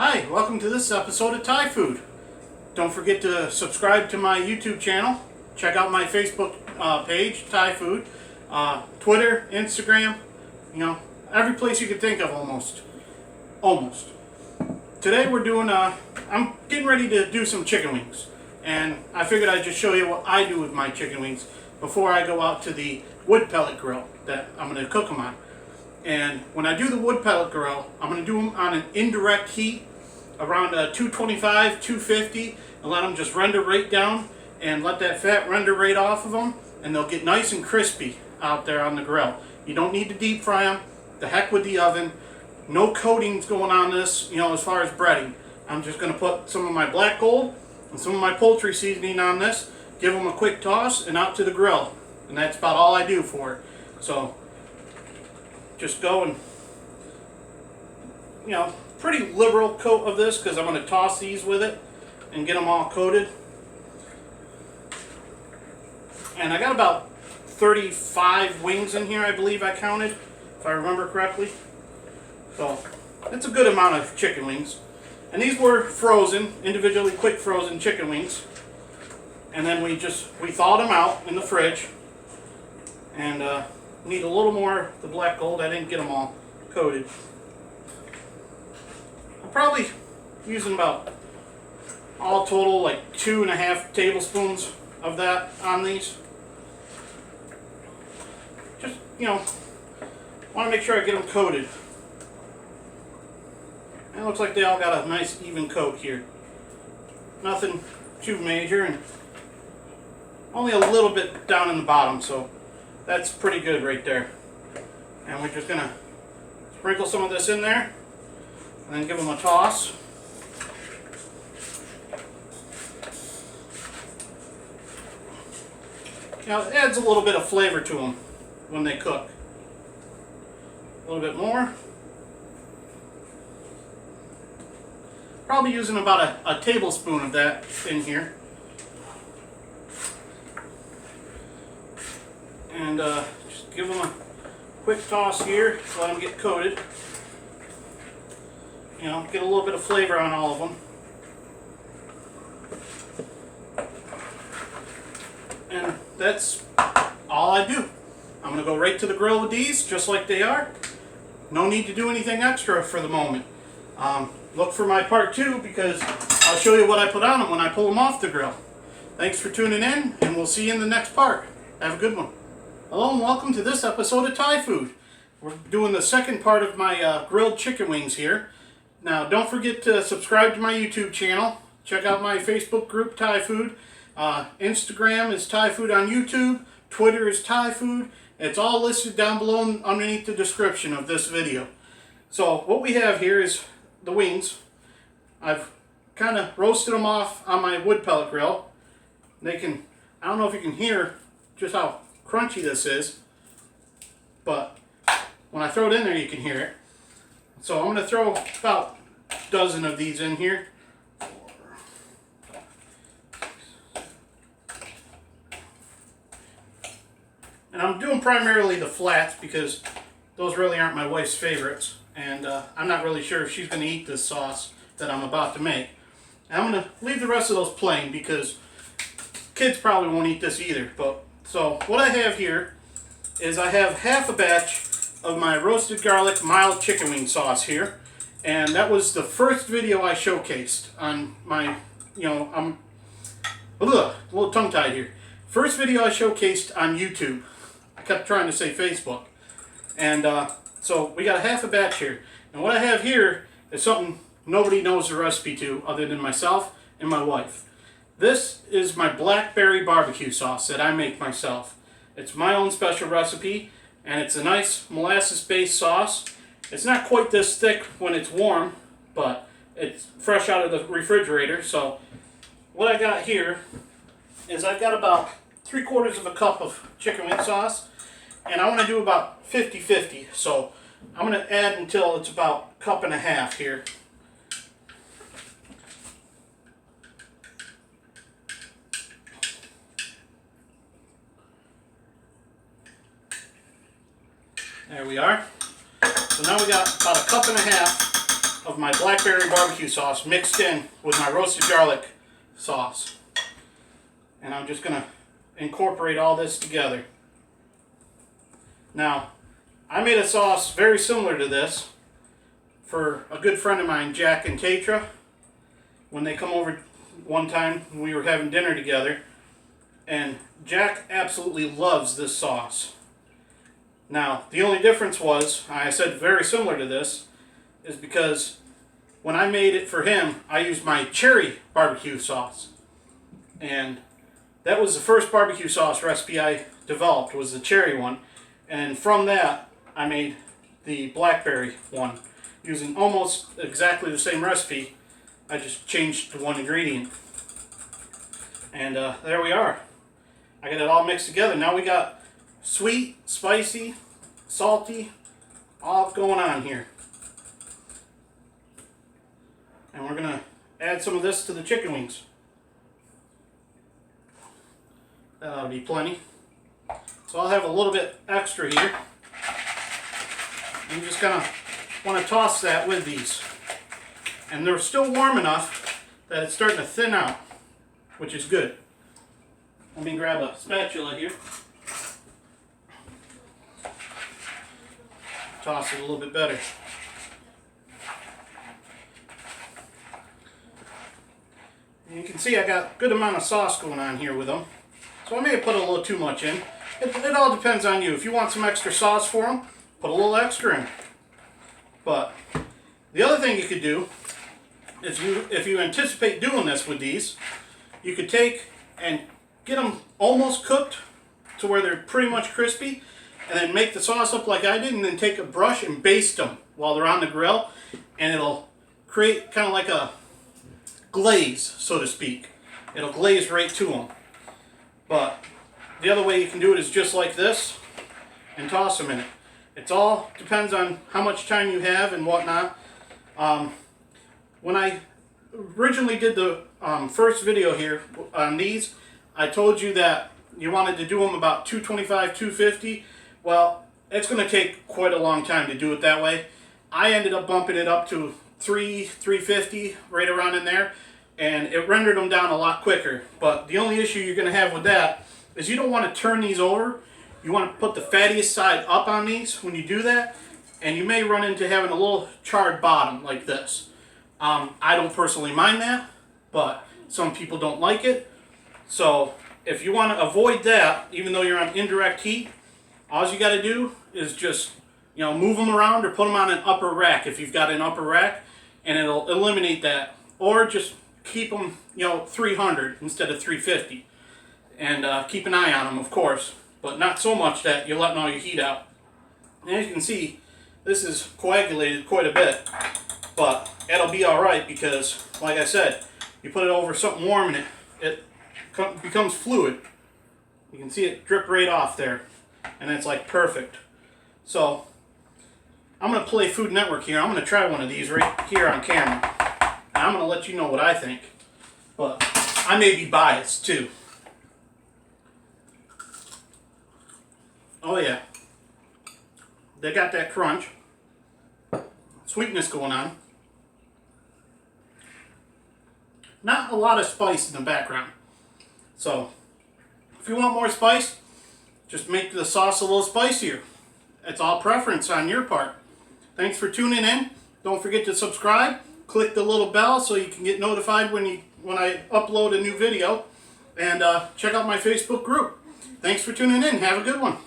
Hi, welcome to this episode of Thai Food. Don't forget to subscribe to my YouTube channel. Check out my Facebook page, Thai Food. Twitter, Instagram, every place you could think of almost. Almost. Today we're doing, I'm getting ready to do some chicken wings. And I figured I'd just show you what I do with my chicken wings before I go out to the wood pellet grill that I'm going to cook them on. And when I do the wood pellet grill, I'm going to do them on an indirect heat around 225, 250, and let them just render right down and let that fat render right off of them, and they'll get nice and crispy out there on the grill. You don't need to deep fry them. The heck with the oven. No coatings going on this, as far as breading. I'm just going to put some of my black gold and some of my poultry seasoning on this, give them a quick toss, and out to the grill. And that's about all I do for it. So just go and, pretty liberal coat of this, because I'm going to toss these with it and get them all coated. And I got about 35 wings in here, I believe I counted, if I remember correctly. So that's a good amount of chicken wings. And these were frozen, individually quick frozen chicken wings. And then we thawed them out in the fridge. And need a little more of the black gold. I didn't get them all coated. I'm probably using about all total like 2.5 tablespoons of that on these. Just, want to make sure I get them coated. And it looks like they all got a nice even coat here. Nothing too major, and only a little bit down in the bottom, so that's pretty good right there. And we're just going to sprinkle some of this in there and then give them a toss. It adds a little bit of flavor to them when they cook. A little bit more. Probably using about a tablespoon of that in here. And just give them a quick toss here, let them get coated. Get a little bit of flavor on all of them. And that's all I do. I'm going to go right to the grill with these, just like they are. No need to do anything extra for the moment. Look for my part 2, because I'll show you what I put on them when I pull them off the grill. Thanks for tuning in, and we'll see you in the next part. Have a good one. Hello and welcome to this episode of Thai Food. We're doing the second part of my grilled chicken wings here. Now, don't forget to subscribe to my YouTube channel. Check out my Facebook group, Thai Food. Instagram is Thai Food on YouTube. Twitter is Thai Food. It's all listed down below underneath the description of this video. So, what we have here is the wings. I've kind of roasted them off on my wood pellet grill. I don't know if you can hear just how crunchy this is, but when I throw it in there you can hear it. So I'm going to throw about a dozen of these in here. And I'm doing primarily the flats because those really aren't my wife's favorites, and I'm not really sure if she's going to eat this sauce that I'm about to make. And I'm going to leave the rest of those plain because kids probably won't eat this either. So what I have here is I have half a batch of my roasted garlic mild chicken wing sauce here, and that was the first video I showcased on my, I'm a little tongue-tied here. First video I showcased on YouTube. I kept trying to say Facebook. And so we got a half a batch here. And what I have here is something nobody knows the recipe to other than myself and my wife. This is my blackberry barbecue sauce that I make myself. It's my own special recipe, and it's a nice molasses-based sauce. It's not quite this thick when it's warm, but it's fresh out of the refrigerator. So what I got here is I've got about 3/4 of a cup of chicken wing sauce, and I want to do about 50-50. So I'm going to add until it's about 1.5 cups here. There we are. So now we got about 1.5 cups of my blackberry barbecue sauce mixed in with my roasted garlic sauce. And I'm just going to incorporate all this together. Now, I made a sauce very similar to this for a good friend of mine, Jack and Katra, when they come over one time when we were having dinner together. And Jack absolutely loves this sauce. Now, the only difference was, I said very similar to this, is because when I made it for him, I used my cherry barbecue sauce. And that was the first barbecue sauce recipe I developed, was the cherry one. And from that, I made the blackberry one, using almost exactly the same recipe. I just changed the one ingredient. And there we are. I got it all mixed together. Now we got sweet, spicy, salty, all going on here. And we're going to add some of this to the chicken wings. That ought to be plenty. So I'll have a little bit extra here. I'm just going to want to toss that with these. And they're still warm enough that it's starting to thin out, which is good. Let me grab a spatula here. Toss it a little bit better. And you can see I got a good amount of sauce going on here with them. So I may have put a little too much in. It all depends on you. If you want some extra sauce for them, put a little extra in. But the other thing you could do, if you anticipate doing this with these, you could take and get them almost cooked to where they're pretty much crispy, and then make the sauce up like I did, and then take a brush and baste them while they're on the grill, and it'll create kind of like a glaze, so to speak. It'll glaze right to them. But the other way you can do it is just like this and toss them in it. It all depends on how much time you have and whatnot. When I originally did the first video here on these, I told you that you wanted to do them about 225, 250. Well, it's going to take quite a long time to do it that way. I ended up bumping it up to 350, right around in there, and it rendered them down a lot quicker. But the only issue you're going to have with that is you don't want to turn these over. You want to put the fattiest side up on these when you do that, and you may run into having a little charred bottom like this. I don't personally mind that, but some people don't like it. So if you want to avoid that, even though you're on indirect heat, all you got to do is just, move them around or put them on an upper rack if you've got an upper rack, and it'll eliminate that. Or just keep them, 300 instead of 350. And keep an eye on them, of course, but not so much that you're letting all your heat out. And as you can see, this is coagulated quite a bit, but it'll be alright because, like I said, you put it over something warm and it becomes fluid. You can see it drip right off there, and it's like perfect. So I'm going to play Food Network here. I'm going to try one of these right here on camera, and I'm going to let you know what I think, but I may be biased too. Oh yeah, they got that crunch, sweetness going on. Not a lot of spice in the background. So, if you want more spice, just make the sauce a little spicier. It's all preference on your part. Thanks for tuning in. Don't forget to subscribe. Click the little bell so you can get notified when I upload a new video. And check out my Facebook group. Thanks for tuning in. Have a good one.